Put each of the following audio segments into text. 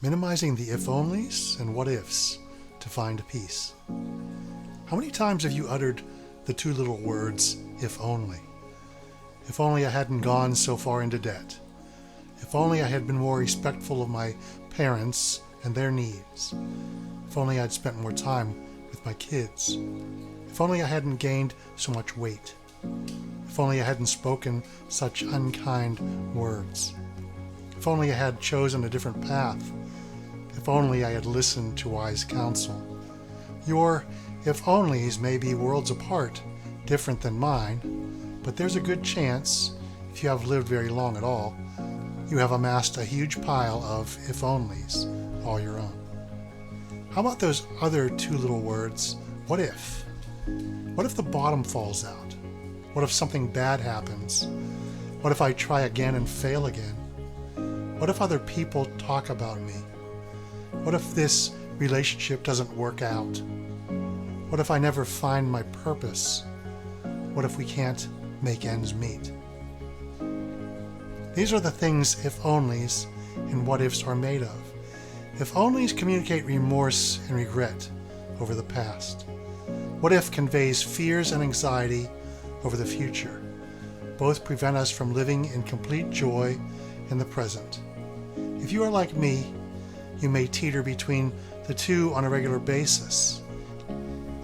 Minimizing the if-onlys and what-ifs to find peace. How many times have you uttered the two little words, if only? If only I hadn't gone so far into debt. If only I had been more respectful of my parents and their needs. If only I'd spent more time with my kids. If only I hadn't gained so much weight. If only I hadn't spoken such unkind words. If only I had chosen a different path. If only I had listened to wise counsel. Your if-onlys may be worlds apart, different than mine, but there's a good chance, if you have lived very long at all, you have amassed a huge pile of if-onlys, all your own. How about those other two little words, what if? What if the bottom falls out? What if something bad happens? What if I try again and fail again? What if other people talk about me? What if this relationship doesn't work out? What if I never find my purpose? What if we can't make ends meet? These are the things if-onlys and what-ifs are made of. If-onlys communicate remorse and regret over the past. What-if conveys fears and anxiety over the future. Both prevent us from living in complete joy in the present. If you are like me, you may teeter between the two on a regular basis.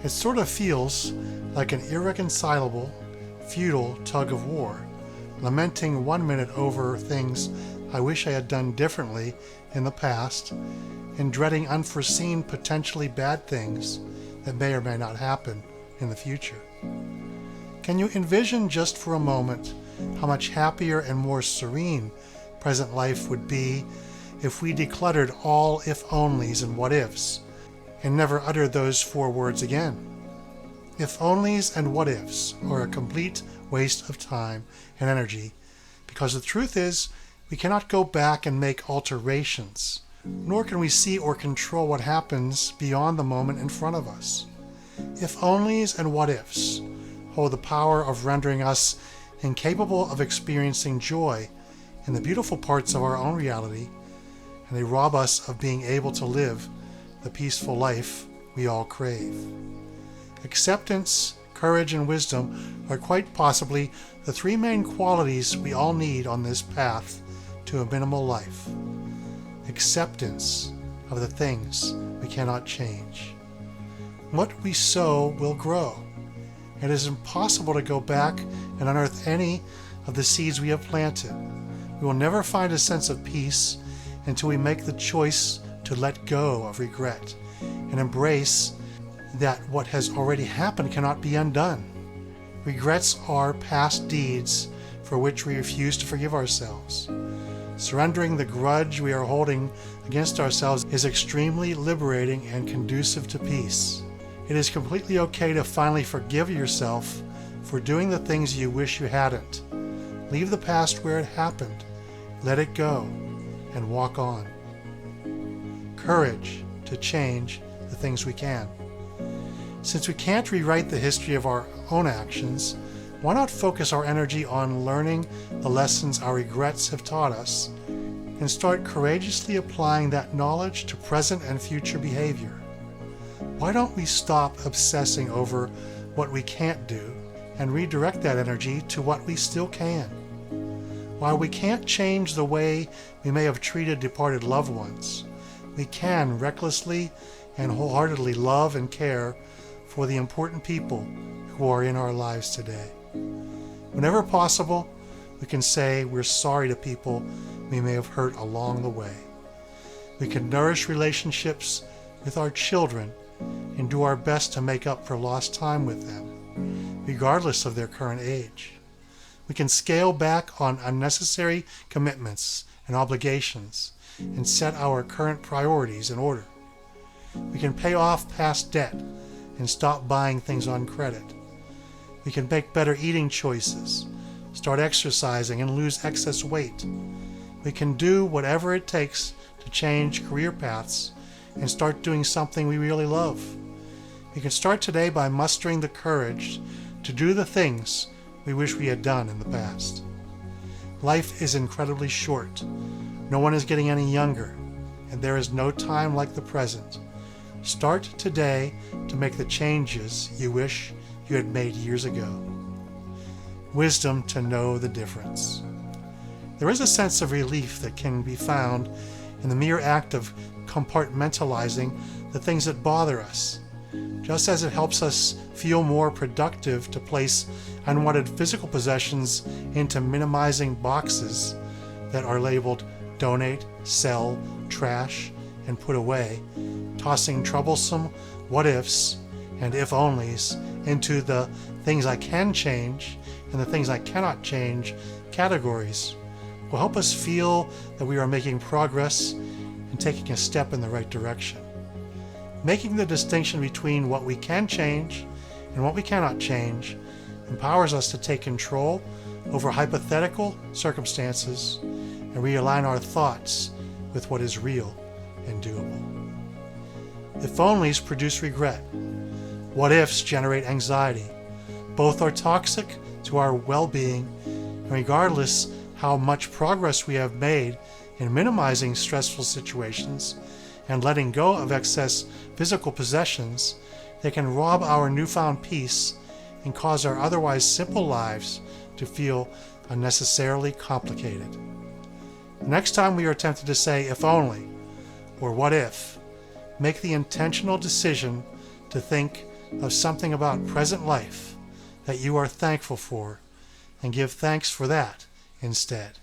It sort of feels like an irreconcilable, futile tug of war, lamenting 1 minute over things I wish I had done differently in the past, and dreading unforeseen, potentially bad things that may or may not happen in the future. Can you envision just for a moment how much happier and more serene present life would be if we decluttered all if-onlys and what-ifs and never uttered those four words again? If-onlys and what-ifs are a complete waste of time and energy, because the truth is we cannot go back and make alterations, nor can we see or control what happens beyond the moment in front of us. If-onlys and what-ifs hold the power of rendering us incapable of experiencing joy in the beautiful parts of our own reality, and they rob us of being able to live the peaceful life we all crave. Acceptance, courage, and wisdom are quite possibly the three main qualities we all need on this path to a minimal life. Acceptance of the things we cannot change. What we sow will grow. It is impossible to go back and unearth any of the seeds we have planted. We will never find a sense of peace until we make the choice to let go of regret and embrace that what has already happened cannot be undone. Regrets are past deeds for which we refuse to forgive ourselves. Surrendering the grudge we are holding against ourselves is extremely liberating and conducive to peace. It is completely okay to finally forgive yourself for doing the things you wish you hadn't. Leave the past where it happened, let it go, and walk on. Courage to change the things we can. Since we can't rewrite the history of our own actions, why not focus our energy on learning the lessons our regrets have taught us and start courageously applying that knowledge to present and future behavior? Why don't we stop obsessing over what we can't do and redirect that energy to what we still can? While we can't change the way we may have treated departed loved ones, we can recklessly and wholeheartedly love and care for the important people who are in our lives today. Whenever possible, we can say we're sorry to people we may have hurt along the way. We can nourish relationships with our children and do our best to make up for lost time with them, regardless of their current age. We can scale back on unnecessary commitments and obligations and set our current priorities in order. We can pay off past debt and stop buying things on credit. We can make better eating choices, start exercising, and lose excess weight. We can do whatever it takes to change career paths and start doing something we really love. We can start today by mustering the courage to do the things we wish we had done in the past. Life is incredibly short. No one is getting any younger, and there is no time like the present. Start today to make the changes you wish you had made years ago. Wisdom to know the difference. There is a sense of relief that can be found in the mere act of compartmentalizing the things that bother us, just as it helps us feel more productive to place unwanted physical possessions into minimizing boxes that are labeled donate, sell, trash, and put away, tossing troublesome what-ifs and if-onlys into the things I can change and the things I cannot change categories will help us feel that we are making progress and taking a step in the right direction. Making the distinction between what we can change and what we cannot change empowers us to take control over hypothetical circumstances and realign our thoughts with what is real and doable. If-onlys produce regret. What-ifs generate anxiety. Both are toxic to our well-being, and regardless how much progress we have made in minimizing stressful situations and letting go of excess physical possessions, they can rob our newfound peace and cause our otherwise simple lives to feel unnecessarily complicated. Next time we are tempted to say if only or what if, make the intentional decision to think of something about present life that you are thankful for and give thanks for that instead.